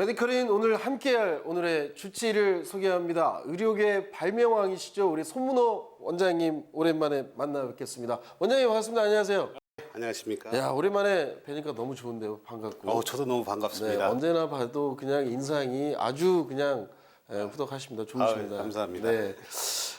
메디컬인 오늘 함께할 오늘의 주치의를 소개합니다. 의료계 발명왕이시죠. 우리 손문호 원장님 오랜만에 만나 뵙겠습니다. 원장님 반갑습니다. 안녕하세요. 안녕하십니까? 야, 오랜만에 뵈니까 너무 좋은데요. 반갑고. 저도 너무 네, 반갑습니다. 언제나 봐도 그냥 인상이 아주 그냥 후덕하십니다. 좋으십니다. 감사합니다. 네.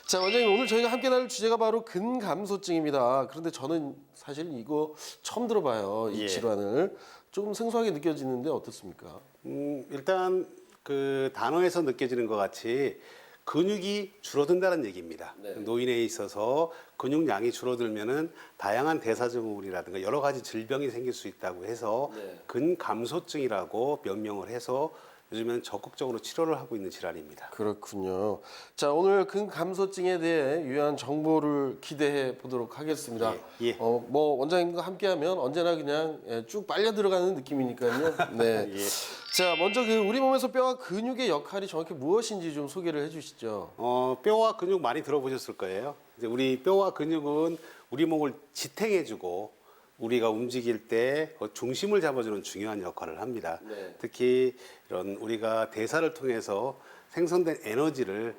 자, 원장님 오늘 저희가 함께 나눌 주제가 바로 근감소증입니다. 그런데 저는 사실 이거 처음 들어봐요. 이 예. 질환을. 조금 생소하게 느껴지는데 어떻습니까? 일단 그 단어에서 느껴지는 것 같이 근육이 줄어든다는 얘기입니다. 네. 노인에 있어서 근육량이 줄어들면은 다양한 대사증후군이라든가 여러 가지 질병이 생길 수 있다고 해서 네. 근감소증이라고 명명을 해서 요즘에는 적극적으로 치료를 하고 있는 질환입니다. 그렇군요. 자, 오늘 근감소증에 대해 유효한 정보를 기대해 보도록 하겠습니다. 예. 뭐 원장님과 함께하면 언제나 그냥 쭉 빨려 들어가는 느낌이니까요. 네. 예. 자, 먼저 그 우리 몸에서 뼈와 근육의 역할이 정확히 무엇인지 좀 소개를 해주시죠. 뼈와 근육 많이 들어보셨을 거예요. 이제 우리 뼈와 근육은 우리 몸을 지탱해주고 우리가 움직일 때 중심을 잡아주는 중요한 역할을 합니다. 네. 특히 이런 우리가 대사를 통해서 생성된 에너지를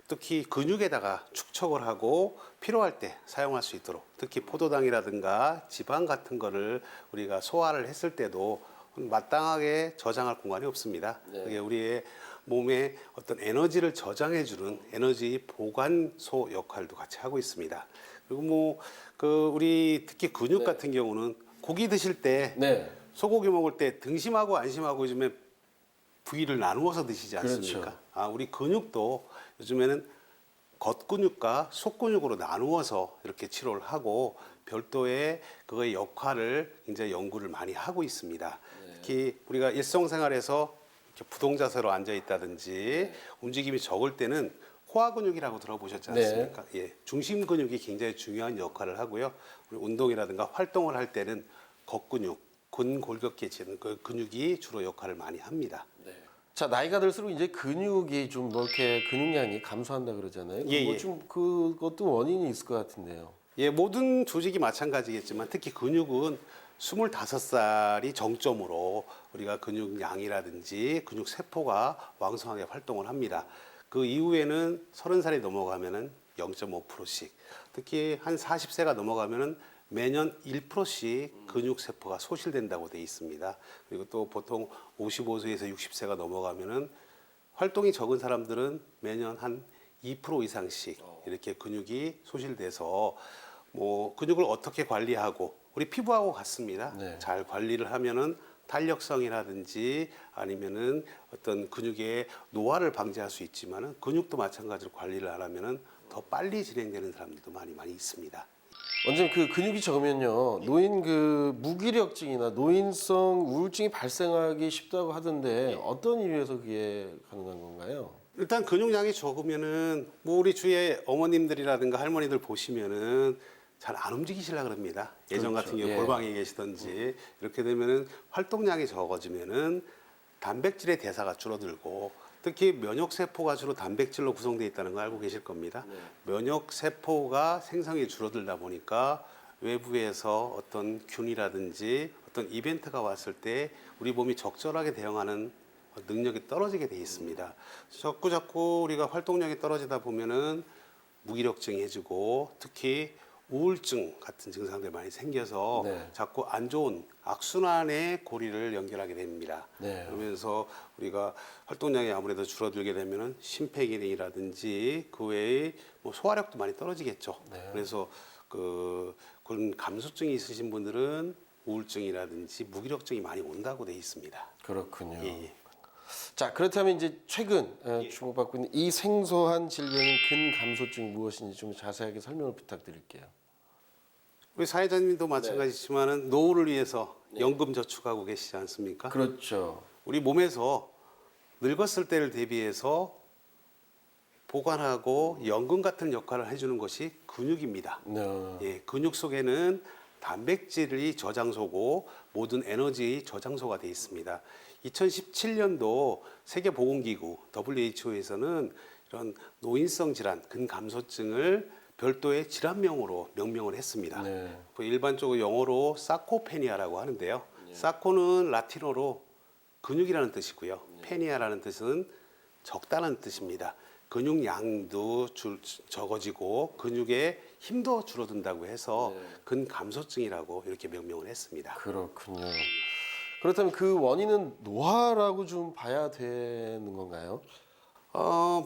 특히 근육에다가 축적을 하고 필요할 때 사용할 수 있도록, 특히 포도당이라든가 지방 같은 거를 우리가 소화를 했을 때도 마땅하게 저장할 공간이 없습니다. 네. 그게 우리의 몸에 어떤 에너지를 저장해주는 에너지 보관소 역할도 같이 하고 있습니다. 그리고 우리 특히 근육 네. 같은 경우는 고기 드실 때 네. 소고기 먹을 때 등심하고 안심하고 요즘에 부위를 나누어서 드시지 않습니까? 그렇죠. 우리 근육도 요즘에는 겉근육과 속근육으로 나누어서 이렇게 치료를 하고 별도의 그거의 역할을 이제 연구를 많이 하고 있습니다. 특히 우리가 일상생활에서 이렇게 부동자세로 앉아 있다든지 움직임이 적을 때는 코어 근육이라고 들어보셨지 않습니까? 예, 중심 근육이 굉장히 중요한 역할을 하고요. 우리 운동이라든가 활동을 할 때는 겉근육, 근골격계에 지는 그 근육이 주로 역할을 많이 합니다. 자, 나이가 들수록 이제 근육이 좀 뭐 이렇게 근육량이 감소한다 그러잖아요. 예, 뭐 예. 좀 그것도 원인이 있을 것 같은데요. 예, 모든 조직이 마찬가지겠지만 특히 근육은 25살이 정점으로 우리가 근육량이라든지 근육 세포가 왕성하게 활동을 합니다. 그 이후에는 30살이 넘어가면은 0.5%씩, 특히 한 40세가 넘어가면은 매년 1%씩 근육 세포가 소실된다고 돼 있습니다. 그리고 또 보통 55세에서 60세가 넘어가면은 활동이 적은 사람들은 매년 한 2% 이상씩 이렇게 근육이 소실돼서 근육을 어떻게 관리하고 우리 피부하고 같습니다. 네. 잘 관리를 하면은 탄력성이라든지 아니면은 어떤 근육의 노화를 방지할 수 있지만은 근육도 마찬가지로 관리를 안 하면은 더 빨리 진행되는 사람들도 많이 있습니다. 원장님 그 근육이 적으면요 노인 그 무기력증이나 노인성 우울증이 발생하기 쉽다고 하던데 어떤 이유에서 그게 가능한 건가요? 일단 근육량이 적으면은 우리 주위에 어머님들이라든가 할머니들 보시면은 잘 안 움직이시려 그럽니다. 예전 그렇죠. 같은 경우 예. 골방에 계시던지 이렇게 되면은 활동량이 적어지면은 단백질의 대사가 줄어들고 특히 면역 세포가 주로 단백질로 구성되어 있다는 거 알고 계실 겁니다. 면역 세포가 생성이 줄어들다 보니까 외부에서 어떤 균이라든지 어떤 이벤트가 왔을 때 우리 몸이 적절하게 대응하는 능력이 떨어지게 돼 있습니다. 자꾸 우리가 활동량이 떨어지다 보면은 무기력증해지고 특히 우울증 같은 증상들 많이 생겨서 네. 자꾸 안 좋은 악순환의 고리를 연결하게 됩니다. 네. 그러면서 우리가 활동량이 아무래도 줄어들게 되면은 심폐기능이라든지 그 외에 소화력도 많이 떨어지겠죠. 네. 그래서 그런 감소증이 있으신 분들은 우울증이라든지 무기력증이 많이 온다고 돼 있습니다. 그렇군요. 예. 자, 그렇다면 이제 최근 주목받고 있는 이 생소한 질병인 근감소증이 무엇인지 좀 자세하게 설명을 부탁드릴게요. 우리 사회자님도 마찬가지지만은 노후를 위해서 연금 저축하고 계시지 않습니까? 그렇죠. 우리 몸에서 늙었을 때를 대비해서 보관하고 연금 같은 역할을 해주는 것이 근육입니다. 네. 예, 근육 속에는 단백질이 저장소고 모든 에너지 저장소가 되어 있습니다. 2017년도 세계보건기구 WHO에서는 이런 노인성 질환, 근감소증을 별도의 질환명으로 명명을 했습니다. 네. 일반적으로 영어로 사코페니아라고 하는데요. 사코는 라틴어로 근육이라는 뜻이고요. 페니아라는 뜻은 적다는 뜻입니다. 근육량도 적어지고 근육의 힘도 줄어든다고 해서 근감소증이라고 이렇게 명명을 했습니다. 그렇군요. 그렇다면 그 원인은 노화라고 좀 봐야 되는 건가요?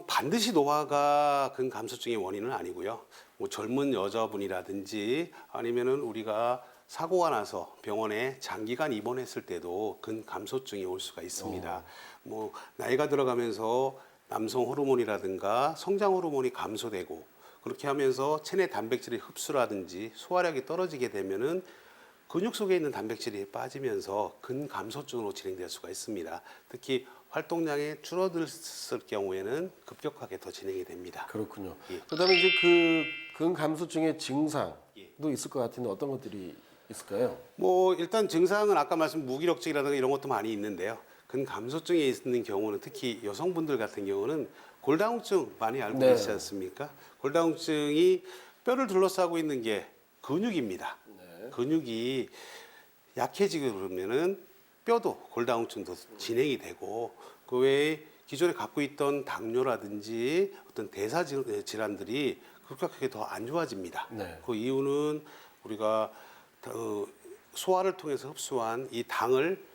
반드시 노화가 근감소증의 원인은 아니고요. 뭐 젊은 여자분이라든지 아니면은 우리가 사고가 나서 병원에 장기간 입원했을 때도 근감소증이 올 수가 있습니다. 뭐 나이가 들어가면서 남성 호르몬이라든가 성장 호르몬이 감소되고 그렇게 하면서 체내 단백질의 흡수라든지 소화력이 떨어지게 되면은 근육 속에 있는 단백질이 빠지면서 근감소증으로 진행될 수가 있습니다. 특히 활동량이 줄어들었을 경우에는 급격하게 더 진행이 됩니다. 그렇군요. 예. 그다음에 이제 그 근감소증의 증상도 있을 것 같은데 어떤 것들이 있을까요? 뭐 일단 증상은 아까 말씀 무기력증이라든가 이런 것도 많이 있는데요. 근감소증에 있는 경우는 특히 여성분들 같은 경우는 골다공증 많이 알고 네. 계시지 않습니까? 골다공증이 뼈를 둘러싸고 있는 게 근육입니다. 근육이 약해지게 그러면은 뼈도 골다공증도 진행이 되고 그 외에 기존에 갖고 있던 당뇨라든지 어떤 대사 질환들이 급격하게 더 안 좋아집니다. 네. 그 이유는 우리가 소화를 통해서 흡수한 이 당을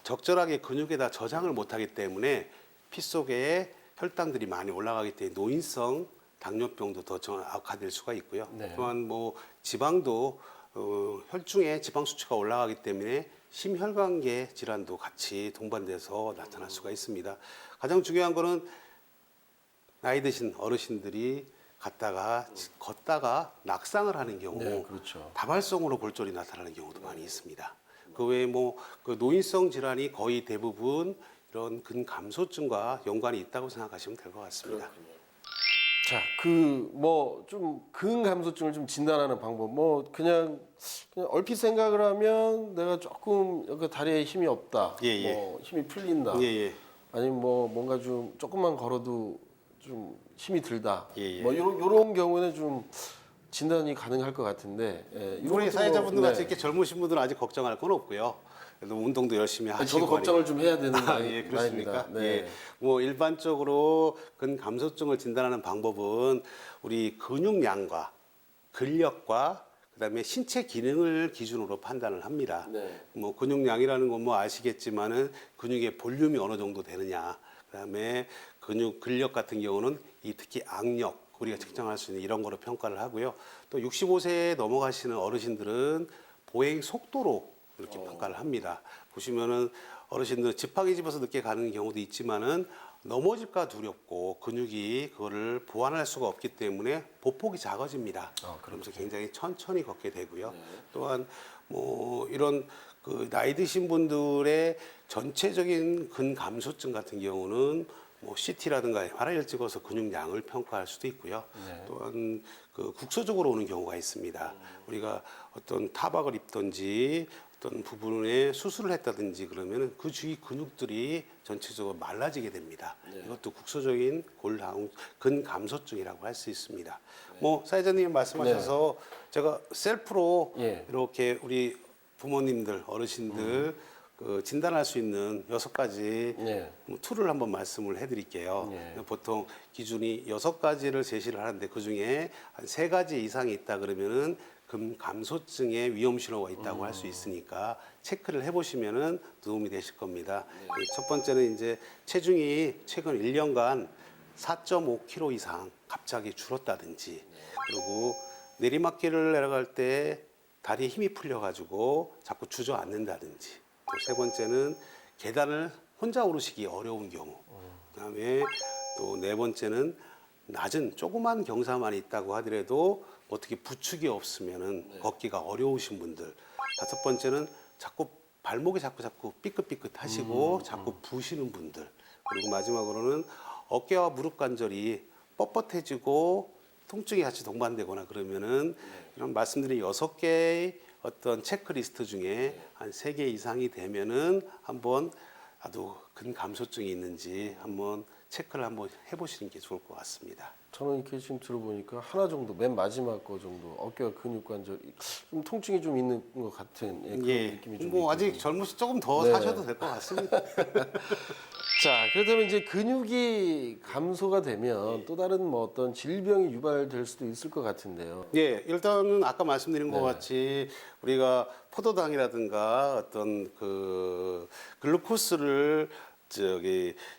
적절하게 근육에다 저장을 못하기 때문에 피 속에 혈당들이 많이 올라가기 때문에 노인성 당뇨병도 더 악화될 수가 있고요. 네. 또한 뭐 지방도 혈중에 지방 수치가 올라가기 때문에 심혈관계 질환도 같이 동반돼서 나타날 수가 있습니다. 가장 중요한 거는 나이 드신 어르신들이 걷다가 낙상을 하는 경우 네, 그렇죠. 다발성으로 골절이 나타나는 경우도 많이 있습니다. 그 외에 그 노인성 질환이 거의 대부분 이런 근감소증과 연관이 있다고 생각하시면 될 것 같습니다. 자, 그 뭐 좀 근감소증을 좀 진단하는 방법, 뭐 그냥 얼핏 생각을 하면 내가 조금 여기 다리에 힘이 없다, 예. 뭐 힘이 풀린다, 예. 아니면 뭐 뭔가 좀 조금만 걸어도 좀 힘이 들다, 예. 뭐 요런 경우는 좀 진단이 가능할 것 같은데, 이런 우리 것도 사회자분들 뭐, 같이 이렇게 젊으신 분들은 아직 걱정할 건 없고요. 그래도 운동도 열심히 아니, 하시고 저도 걱정을 좀 해야 되는 예, 그렇습니까? 나이입니다. 네. 예. 뭐 일반적으로 근감소증을 진단하는 방법은 우리 근육량과 근력과 그다음에 신체 기능을 기준으로 판단을 합니다. 네. 뭐 근육량이라는 건 뭐 아시겠지만은 근육의 볼륨이 어느 정도 되느냐. 그다음에 근력 같은 경우는 특히 악력 우리가 측정할 수 있는 이런 거로 평가를 하고요. 또 65세에 넘어가시는 어르신들은 보행 속도로 이렇게 평가를 합니다. 보시면은 어르신들 지팡이 집어서 늦게 가는 경우도 있지만은 넘어질까 두렵고 근육이 그거를 보완할 수가 없기 때문에 보폭이 작아집니다. 그러면서 굉장히 천천히 걷게 되고요. 또한 뭐 이런 그 나이 드신 분들의 전체적인 근감소증 같은 경우는 뭐 CT라든가 MRI를 찍어서 근육량을 평가할 수도 있고요. 또한 그 국소적으로 오는 경우가 있습니다. 우리가 어떤 타박을 입든지 어떤 부분에 수술을 했다든지 그러면 그 주위 근육들이 전체적으로 말라지게 됩니다. 이것도 국소적인 근감소증이라고 할 수 있습니다. 뭐 사회자님 말씀하셔서 제가 셀프로 이렇게 우리 부모님들, 어르신들 그 진단할 수 있는 6가지 툴을 한번 말씀을 해드릴게요. 보통 기준이 6가지를 제시를 하는데 그 중에 한 3가지 이상이 있다 그러면은 근감소증의 위험 신호가 있다고 할 수 있으니까 체크를 해보시면은 도움이 되실 겁니다. 첫 번째는 이제 체중이 최근 1년간 4.5kg 이상 갑자기 줄었다든지 그리고 내리막길을 내려갈 때 다리에 힘이 풀려가지고 자꾸 주저앉는다든지 또 3번째는 계단을 혼자 오르시기 어려운 경우 그다음에 또 4번째는 낮은 조그만 경사만 있다고 하더라도 어떻게 부축이 없으면은 걷기가 어려우신 분들 5번째는 자꾸 발목이 자꾸 삐끗삐끗 하시고 자꾸 부시는 분들 그리고 마지막으로는 어깨와 무릎 관절이 뻣뻣해지고 통증이 같이 동반되거나 그러면은 이런 말씀드린 6개의 어떤 체크리스트 중에 한 3개 이상이 되면은 한번 나도 근감소증이 있는지 한번 체크를 한번 해보시는 게 좋을 것 같습니다. 저는 이렇게 지금 들어보니까 하나 정도, 맨 마지막 거 정도, 어깨와 근육 관절 좀 통증이 좀 있는 것 같은 그런 느낌이 좀. 뭐 아직 있거든요. 젊으시 조금 더 네. 사셔도 될 것 같습니다. 자, 그렇다면 이제 근육이 감소가 되면 또 다른 뭐 어떤 질병이 유발될 수도 있을 것 같은데요. 예, 일단은 아까 말씀드린 것 네. 같이 우리가 포도당이라든가 어떤 그 글루코스를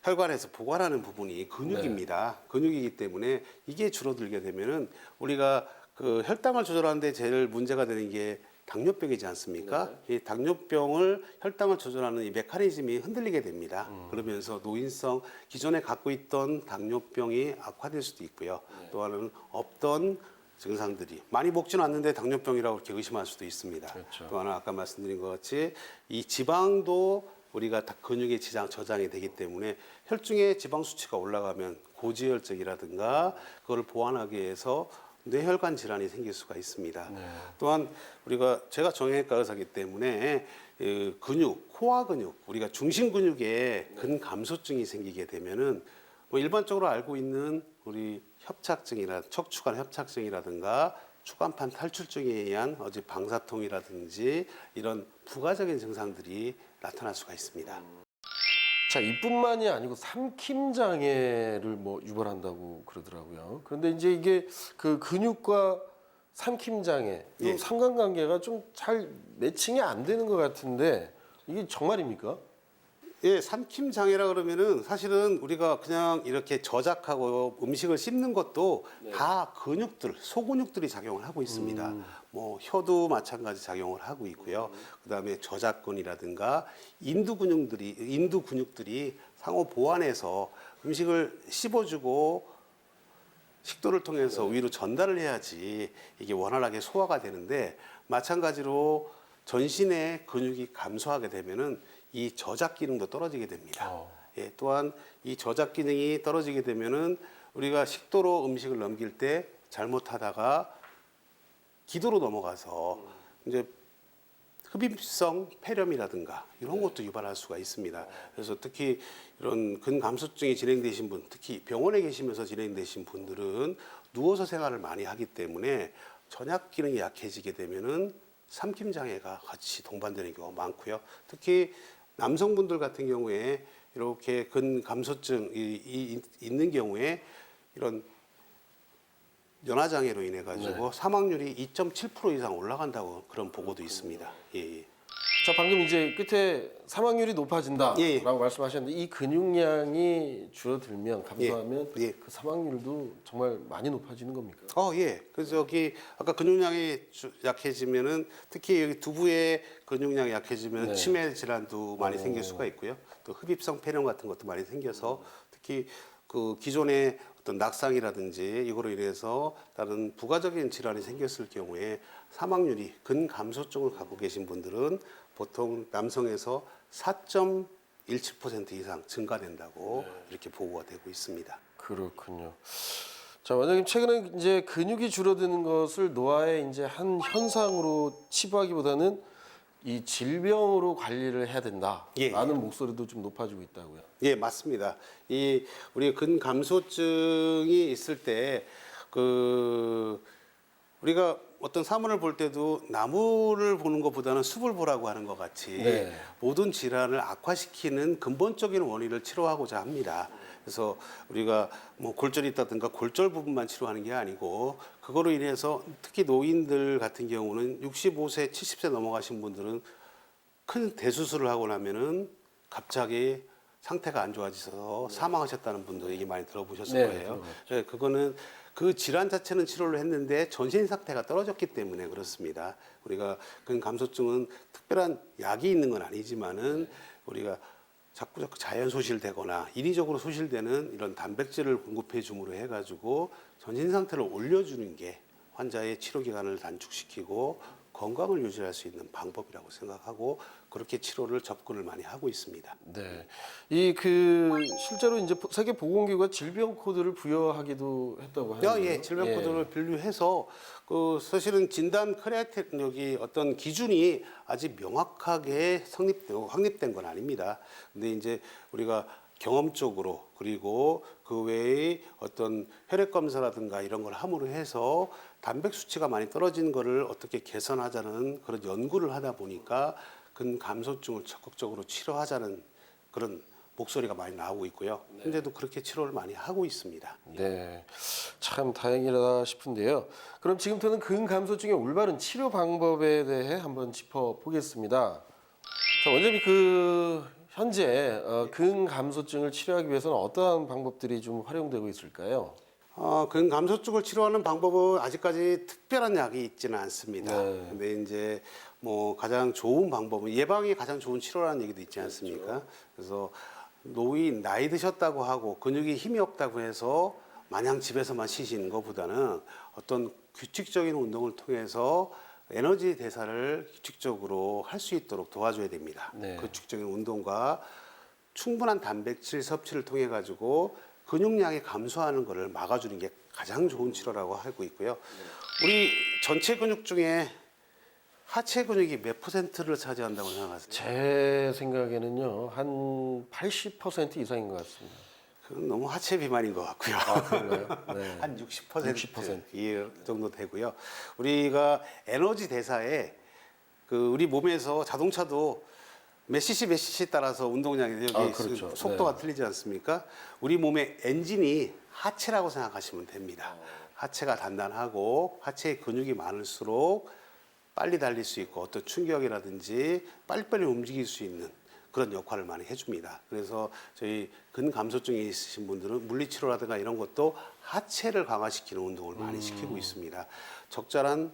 혈관에서 보관하는 부분이 근육입니다. 근육이기 때문에 이게 줄어들게 되면은 우리가 그 혈당을 조절하는데 제일 문제가 되는 게 당뇨병이지 않습니까? 이 당뇨병을 혈당을 조절하는 이 메커니즘이 흔들리게 됩니다. 그러면서 노인성 기존에 갖고 있던 당뇨병이 악화될 수도 있고요. 또 하나는 없던 증상들이 많이 먹지는 않는데 당뇨병이라고 이렇게 의심할 수도 있습니다. 그렇죠. 또 하나 아까 말씀드린 것 같이 이 지방도 우리가 다 근육의 저장이 되기 때문에 혈중의 지방 수치가 올라가면 고지혈증이라든가 그걸 보완하기 위해서 뇌혈관 질환이 생길 수가 있습니다. 또한 우리가 제가 정형외과 의사이기 때문에 근육, 코어 근육, 우리가 중심 근육에 근감소증이 생기게 되면은 뭐 일반적으로 알고 있는 우리 협착증이나 척추관 협착증이라든가 추간판 탈출증에 의한 어지 방사통이라든지 이런 부가적인 증상들이 나타날 수가 있습니다. 자, 이뿐만이 아니고 삼킴 장애를 뭐 유발한다고 그러더라고요. 그런데 이제 이게 그 근육과 삼킴 장애 또 예. 상관관계가 좀 잘 매칭이 안 되는 것 같은데 이게 정말입니까? 예, 삼킴 장애라 그러면은 사실은 우리가 그냥 이렇게 저작하고 음식을 씹는 것도 다 근육들, 소근육들이 작용을 하고 있습니다. 뭐 혀도 마찬가지 작용을 하고 있고요. 그다음에 저작근이라든가 인두 근육들이 상호 보완해서 음식을 씹어주고 식도를 통해서 위로 전달을 해야지 이게 원활하게 소화가 되는데 마찬가지로 전신의 근육이 감소하게 되면은 이 저작 기능도 떨어지게 됩니다. 예, 또한 이 저작 기능이 떨어지게 되면은 우리가 식도로 음식을 넘길 때 잘못하다가 기도로 넘어가서 이제 흡입성 폐렴이라든가 이런 것도 유발할 수가 있습니다. 그래서 특히 이런 근감소증이 진행되신 분, 특히 병원에 계시면서 진행되신 분들은 누워서 생활을 많이 하기 때문에 전약 기능이 약해지게 되면은 삼킴 장애가 같이 동반되는 경우가 많고요. 특히 남성분들 같은 경우에 이렇게 근감소증이 있는 경우에 이런 연화장애로 인해 가지고 사망률이 2.7% 이상 올라간다고 그런 보고도 있습니다. 예, 예. 자, 방금 이제 끝에 사망률이 높아진다라고 예. 말씀하셨는데 이 근육량이 줄어들면 감소하면 예. 그 사망률도 정말 많이 높아지는 겁니까? 예. 그래서 여기 아까 근육량이 약해지면은 특히 여기 두부의 근육량이 약해지면 치매 질환도 많이 생길 수가 있고요. 또 흡입성 폐렴 같은 것도 많이 생겨서 특히 그 기존의 어떤 낙상이라든지 이거로 인해서 다른 부가적인 질환이 생겼을 경우에 사망률이 근감소증을 갖고 계신 분들은 보통 남성에서 4.17% 이상 증가된다고 이렇게 보고가 되고 있습니다. 그렇군요. 자, 원장님 최근에 이제 근육이 줄어드는 것을 노화의 이제 한 현상으로 치부하기보다는 이 질병으로 관리를 해야 된다라는 목소리도 좀 높아지고 있다고요. 예, 맞습니다. 이 우리 근감소증이 있을 때 그 우리가 어떤 사물을 볼 때도 나무를 보는 것보다는 숲을 보라고 하는 것 같이 모든 질환을 악화시키는 근본적인 원인을 치료하고자 합니다. 그래서 우리가 뭐 골절이 있다든가 골절 부분만 치료하는 게 아니고 그거로 인해서 특히 노인들 같은 경우는 65세, 70세 넘어가신 분들은 큰 대수술을 하고 나면은 갑자기 상태가 안 좋아지셔서 사망하셨다는 분도 얘기 많이 들어보셨을 거예요. 네, 그거는 그 질환 자체는 치료를 했는데 전신 상태가 떨어졌기 때문에 그렇습니다. 우리가 근감소증은 특별한 약이 있는 건 아니지만은 우리가 자꾸 자연 소실되거나 인위적으로 소실되는 이런 단백질을 공급해 줌으로 해가지고 전신 상태를 올려주는 게 환자의 치료 기간을 단축시키고 건강을 유지할 수 있는 방법이라고 생각하고 그렇게 치료를 접근을 많이 하고 있습니다. 네, 이 그 실제로 이제 세계 보건기구가 질병 코드를 부여하기도 했다고 하는데요. 예, 질병 코드를 분류해서 그 사실은 진단 크라이테리아 여기 어떤 기준이 아직 명확하게 확립된 건 아닙니다. 근데 이제 우리가 경험적으로 그리고 그 외에 어떤 혈액 검사라든가 이런 걸 함으로 해서 단백 수치가 많이 떨어지는 거를 어떻게 개선하자는 그런 연구를 하다 보니까 근감소증을 적극적으로 치료하자는 그런 목소리가 많이 나오고 있고요. 현재도 그렇게 치료를 많이 하고 있습니다. 네, 참 다행이다 싶은데요. 그럼 지금부터는 근감소증의 올바른 치료 방법에 대해 한번 짚어보겠습니다. 자, 원장님 현재 근감소증을 치료하기 위해서는 어떠한 방법들이 좀 활용되고 있을까요? 근감소증을 치료하는 방법은 아직까지 특별한 약이 있지는 않습니다. 네. 근데 이제 뭐 가장 좋은 방법은 예방이 가장 좋은 치료라는 얘기도 있지 않습니까? 그래서 노인 나이 드셨다고 하고 근육이 힘이 없다고 해서 마냥 집에서만 쉬시는 것보다는 어떤 규칙적인 운동을 통해서 에너지 대사를 규칙적으로 할 수 있도록 도와줘야 됩니다. 네. 규칙적인 운동과 충분한 단백질 섭취를 통해 가지고 근육량이 감소하는 것을 막아주는 게 가장 좋은 치료라고 하고 있고요. 우리 전체 근육 중에 하체 근육이 몇 %를 차지한다고 생각하세요? 제 생각에는요, 한 80% 이상인 것 같습니다. 그건 너무 하체 비만인 것 같고요. 아, 그런가요? 네. 한 60%, 60%. 이 정도 되고요. 우리가 에너지 대사에 우리 몸에서 자동차도 몇 cc 따라서 운동량이 여기 그렇죠. 속도가 틀리지 않습니까? 우리 몸의 엔진이 하체라고 생각하시면 됩니다. 하체가 단단하고 하체에 근육이 많을수록 빨리 달릴 수 있고 어떤 충격이라든지 빨리빨리 움직일 수 있는 그런 역할을 많이 해줍니다. 그래서 저희 근감소증이 있으신 분들은 물리치료라든가 이런 것도 하체를 강화시키는 운동을 많이 시키고 있습니다. 적절한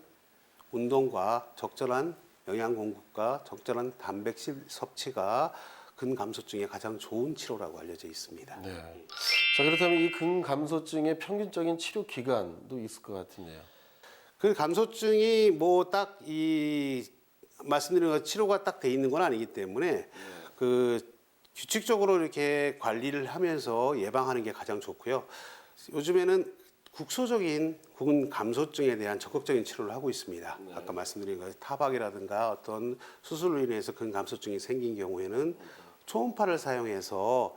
운동과 적절한 영양 공급과 적절한 단백질 섭취가 근감소증의 가장 좋은 치료라고 알려져 있습니다. 네. 자, 그렇다면 이 근감소증의 평균적인 치료 기간도 있을 것 같은데요. 그 감소증이 뭐 딱 말씀드린 것 치료가 딱 돼 있는 건 아니기 때문에 규칙적으로 이렇게 관리를 하면서 예방하는 게 가장 좋고요. 요즘에는 국소적인 근감소증에 대한 적극적인 치료를 하고 있습니다. 아까 말씀드린 것 타박이라든가 어떤 수술로 인해서 근감소증이 생긴 경우에는 초음파를 사용해서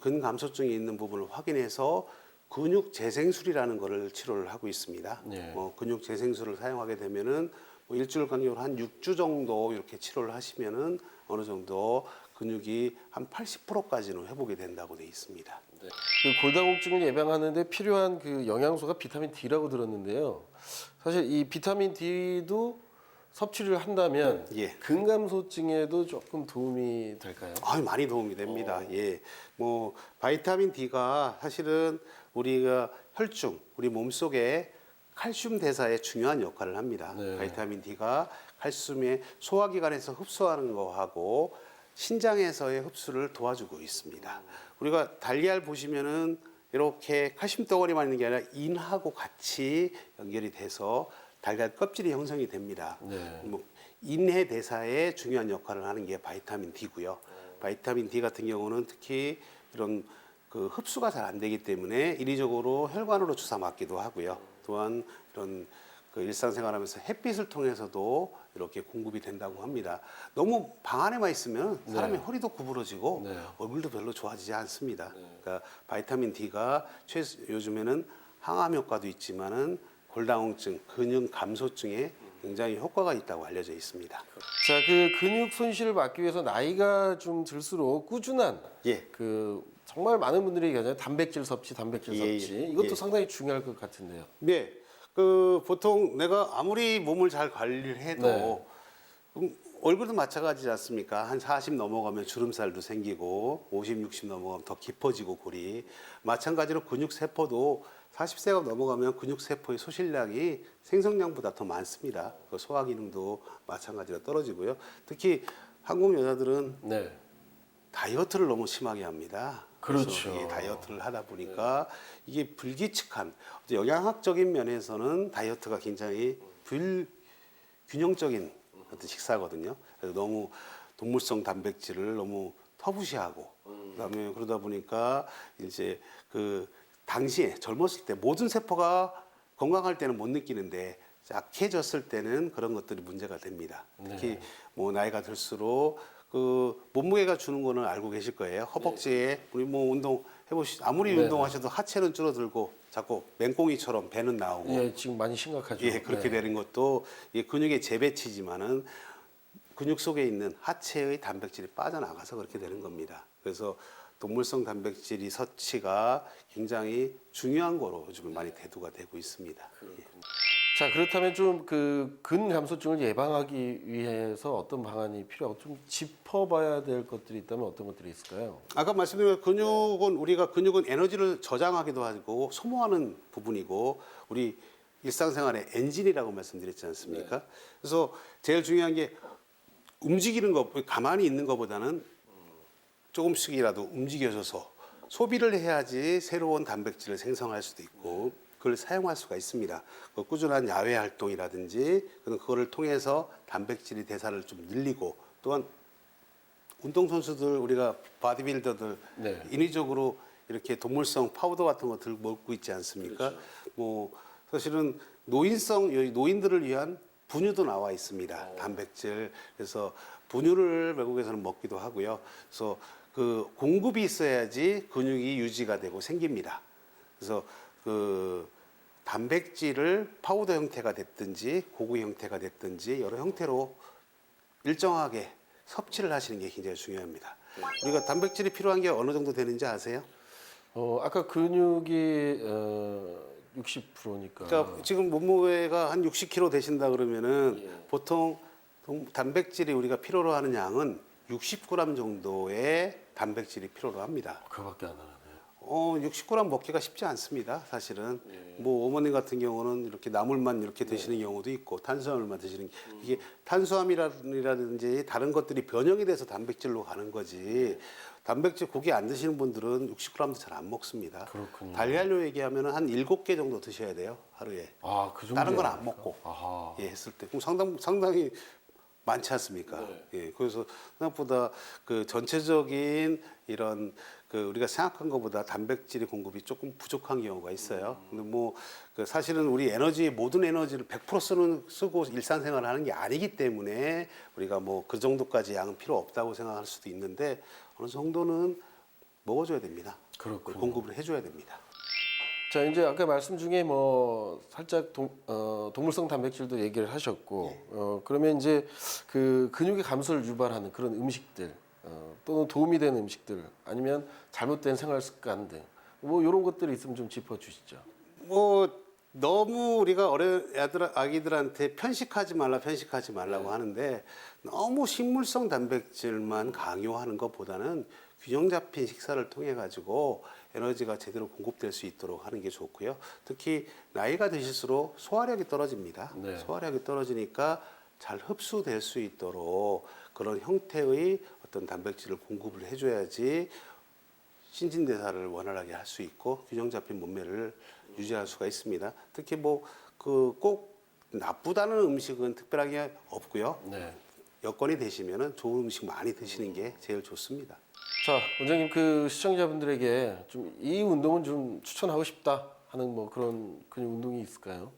근감소증이 있는 부분을 확인해서 근육 재생술이라는 것을 치료를 하고 있습니다. 네. 근육 재생술을 사용하게 되면은 일주일 간격으로 한 6주 정도 이렇게 치료를 하시면은 어느 정도 근육이 한 80%까지는 회복이 된다고 돼 있습니다. 네. 골다공증을 예방하는데 필요한 영양소가 비타민 D라고 들었는데요. 사실 이 비타민 D도 섭취를 한다면 예. 근감소증에도 조금 도움이 될까요? 많이 도움이 됩니다. 예. 바이타민 D가 사실은 우리가 혈중, 우리 몸속에 칼슘 대사에 중요한 역할을 합니다. 네. 바이타민 D가 칼슘의 소화기관에서 흡수하는 거하고 신장에서의 흡수를 도와주고 있습니다. 우리가 달걀 보시면은 이렇게 칼슘 덩어리만 있는 게 아니라 인하고 같이 연결이 돼서 달걀 껍질이 형성이 됩니다. 네. 인해 대사에 중요한 역할을 하는 게 바이타민 D고요. 바이타민 D 같은 경우는 특히 이런 흡수가 잘 안 되기 때문에 인위적으로 혈관으로 주사 맞기도 하고요. 또한 이런 일상생활하면서 햇빛을 통해서도 이렇게 공급이 된다고 합니다. 너무 방 안에만 있으면 사람의 허리도 구부러지고 얼굴도 별로 좋아지지 않습니다. 그러니까 바이타민 D가 요즘에는 항암 효과도 있지만은 골다공증, 근육 감소증에 굉장히 효과가 있다고 알려져 있습니다. 자, 근육 손실을 막기 위해서 나이가 좀 들수록 꾸준한 정말 많은 분들이 얘기하잖아요. 단백질 섭취. 이것도 상당히 중요할 것 같은데요. 네. 보통 내가 아무리 몸을 잘 관리를 해도 얼굴도 마찬가지지 않습니까? 한 40 넘어가면 주름살도 생기고 50, 60 넘어가면 더 깊어지고 골이 마찬가지로 근육세포도 40세가 넘어가면 근육세포의 소실량이 생성량보다 더 많습니다. 소화 기능도 마찬가지로 떨어지고요. 특히 한국 여자들은 다이어트를 너무 심하게 합니다. 그렇죠. 그래서 다이어트를 하다 보니까 이게 불규칙한 영양학적인 면에서는 다이어트가 굉장히 불균형적인 어떤 식사거든요. 그래서 너무 동물성 단백질을 너무 터부시하고 그다음에 그러다 보니까 이제 당시에 젊었을 때 모든 세포가 건강할 때는 못 느끼는데 약해졌을 때는 그런 것들이 문제가 됩니다. 특히 나이가 들수록 몸무게가 주는 거는 알고 계실 거예요. 허벅지에 우리 뭐 운동 해보시 아무리 운동하셔도 하체는 줄어들고 자꾸 맹꽁이처럼 배는 나오고 예, 지금 많이 심각하죠. 예, 그렇게 되는 것도 이 근육의 재배치지만은 근육 속에 있는 하체의 단백질이 빠져나가서 그렇게 되는 겁니다. 그래서 동물성 단백질이 섭취가 굉장히 중요한 거로 요즘은 많이 대두가 되고 있습니다. 예. 자, 그렇다면 좀 그 근감소증을 예방하기 위해서 어떤 방안이 필요하고 좀 짚어봐야 될 것들이 있다면 어떤 것들이 있을까요? 아까 말씀드린 근육은 에너지를 저장하기도 하고 소모하는 부분이고 우리 일상생활의 엔진이라고 말씀드렸지 않습니까? 그래서 제일 중요한 게 움직이는 것, 가만히 있는 것보다는 조금씩이라도 움직여줘서 소비를 해야지 새로운 단백질을 생성할 수도 있고 그걸 사용할 수가 있습니다. 그 꾸준한 야외 활동이라든지 그거를 통해서 단백질이 대사를 좀 늘리고 또한 운동선수들 우리가 바디빌더들 인위적으로 이렇게 동물성 파우더 같은 거 들고 먹고 있지 않습니까? 뭐 사실은 노인들을 위한 분유도 나와 있습니다. 단백질. 그래서 분유를 외국에서는 먹기도 하고요. 그래서 그 공급이 있어야지 근육이 유지가 되고 생깁니다. 그래서 그 단백질을 파우더 형태가 됐든지 고구 형태가 됐든지 여러 형태로 일정하게 섭취를 하시는 게 굉장히 중요합니다. 우리가 단백질이 필요한 게 어느 정도 되는지 아세요? 아까 근육이 60%니까. 그러니까 지금 몸무게가 한 60kg 되신다 그러면은 보통 단백질이 우리가 필요로 하는 양은 60g 정도의 단백질이 필요로 합니다. 그거밖에 안 하네요. 60g 먹기가 쉽지 않습니다. 사실은 뭐 어머님 같은 경우는 이렇게 나물만 이렇게 드시는 경우도 있고 탄수화물만 드시는 이게 탄수화물이라든지 다른 것들이 변형이 돼서 단백질로 가는 거지. 단백질 고기 안 드시는 분들은 60g도 잘 안 먹습니다. 그렇군요. 달걀로 얘기하면 한 7개 정도 드셔야 돼요. 하루에. 아, 그 정도. 다른 건 안 먹고. 아하. 예, 했을 때. 그럼 상당히 많지 않습니까? 예, 그래서 생각보다 그 전체적인 이런 그 우리가 생각한 것보다 단백질의 공급이 조금 부족한 경우가 있어요. 근데 뭐 그 사실은 우리 모든 에너지를 100% 쓰고 일상생활을 하는 게 아니기 때문에 우리가 뭐 그 정도까지 양은 필요 없다고 생각할 수도 있는데 어느 정도는 먹어줘야 됩니다. 그렇군요. 공급을 해줘야 됩니다. 자, 이제 아까 말씀 중에 뭐 살짝 동물성 단백질도 얘기를 하셨고, 그러면 이제 그 근육의 감소를 유발하는 그런 음식들, 또는 도움이 되는 음식들, 아니면 잘못된 생활 습관들, 뭐 이런 것들이 있으면 좀 짚어주시죠. 뭐 너무 우리가 아기들한테 편식하지 말라고 하는데 너무 식물성 단백질만 강요하는 것보다는 균형 잡힌 식사를 통해 가지고 에너지가 제대로 공급될 수 있도록 하는 게 좋고요. 특히 나이가 드실수록 소화력이 떨어집니다. 네. 소화력이 떨어지니까 잘 흡수될 수 있도록 그런 형태의 어떤 단백질을 공급을 해줘야지 신진대사를 원활하게 할 수 있고 균형 잡힌 몸매를 유지할 수가 있습니다. 특히 뭐 그 꼭 나쁘다는 음식은 특별하게 없고요. 네. 여건이 되시면은 좋은 음식 많이 드시는 게 제일 좋습니다. 자, 원장님 그 시청자분들에게 좀 이 운동은 좀 추천하고 싶다 하는 뭐 그런 근육 운동이 있을까요?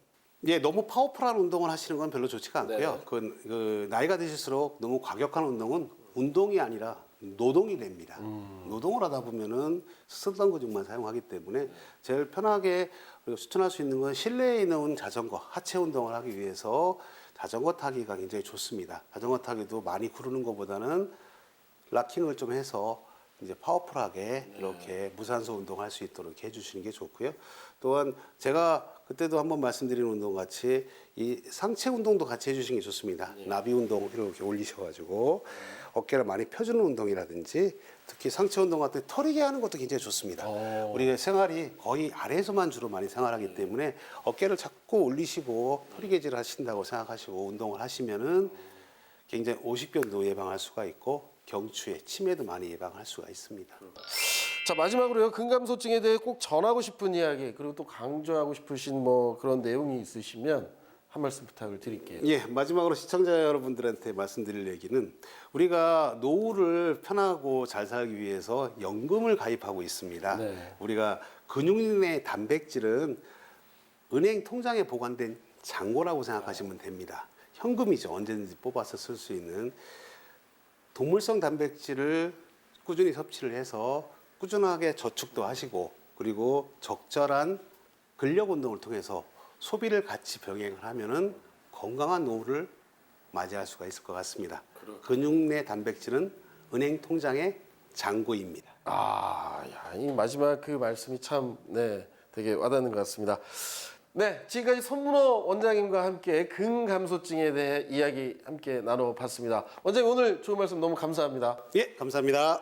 예, 너무 파워풀한 운동을 하시는 건 별로 좋지가 않고요. 네. 그 나이가 드실수록 너무 과격한 운동은 운동이 아니라 노동이 됩니다. 노동을 하다 보면은 쓰던 근육만 사용하기 때문에 제일 편하게 우리가 추천할 수 있는 건 실내에 있는 자전거, 하체 운동을 하기 위해서 자전거 타기가 굉장히 좋습니다. 자전거 타기도 많이 구르는 것보다는 락킹을 좀 해서 이제 파워풀하게 이렇게 무산소 운동할 수 있도록 해주시는 게 좋고요. 또한 제가 그때도 한번 말씀드린 운동 같이 이 상체 운동도 같이 해주시는 게 좋습니다. 나비 운동 이렇게 올리셔가지고 어깨를 많이 펴주는 운동이라든지 특히 상체 운동 같은 털이게 하는 것도 굉장히 좋습니다. 우리가 생활이 거의 아래에서만 주로 많이 생활하기 때문에 어깨를 자꾸 올리시고 털이개질 하신다고 생각하시고 운동을 하시면은 굉장히 오십견도 예방할 수가 있고 경추에 치매도 많이 예방할 수가 있습니다. 자, 마지막으로요. 근감소증에 대해 꼭 전하고 싶은 이야기 그리고 또 강조하고 싶으신 뭐 그런 내용이 있으시면 한 말씀 부탁을 드릴게요. 예, 마지막으로 시청자 여러분들한테 말씀드릴 얘기는 우리가 노후를 편하고 잘 살기 위해서 연금을 가입하고 있습니다. 네. 우리가 근육의 단백질은 은행 통장에 보관된 잔고라고 생각하시면 됩니다. 현금이죠. 언제든지 뽑아서 쓸 수 있는 동물성 단백질을 꾸준히 섭취를 해서 꾸준하게 저축도 하시고 그리고 적절한 근력 운동을 통해서 소비를 같이 병행을 하면은 건강한 노후를 맞이할 수가 있을 것 같습니다. 근육 내 단백질은 은행 통장의 잔고입니다. 이 마지막 그 말씀이 참, 네, 되게 와닿는 것 같습니다. 네, 지금까지 손문호 원장님과 함께 근감소증에 대해 이야기 함께 나눠봤습니다. 원장님 오늘 좋은 말씀 너무 감사합니다. 예, 감사합니다.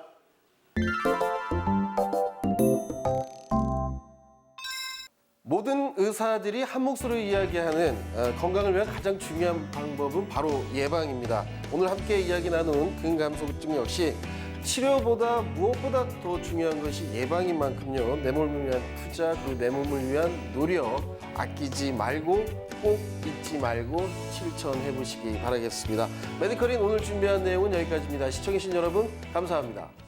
모든 의사들이 한 목소리로 이야기하는 건강을 위한 가장 중요한 방법은 바로 예방입니다. 오늘 함께 이야기 나눈 근감소증 역시 치료보다 무엇보다 더 중요한 것이 예방인 만큼요. 내 몸을 위한 투자, 그리고 내 몸을 위한 노력 아끼지 말고 꼭 잊지 말고 실천해 보시기 바라겠습니다. 메디컬인 오늘 준비한 내용은 여기까지입니다. 시청해주신 여러분 감사합니다.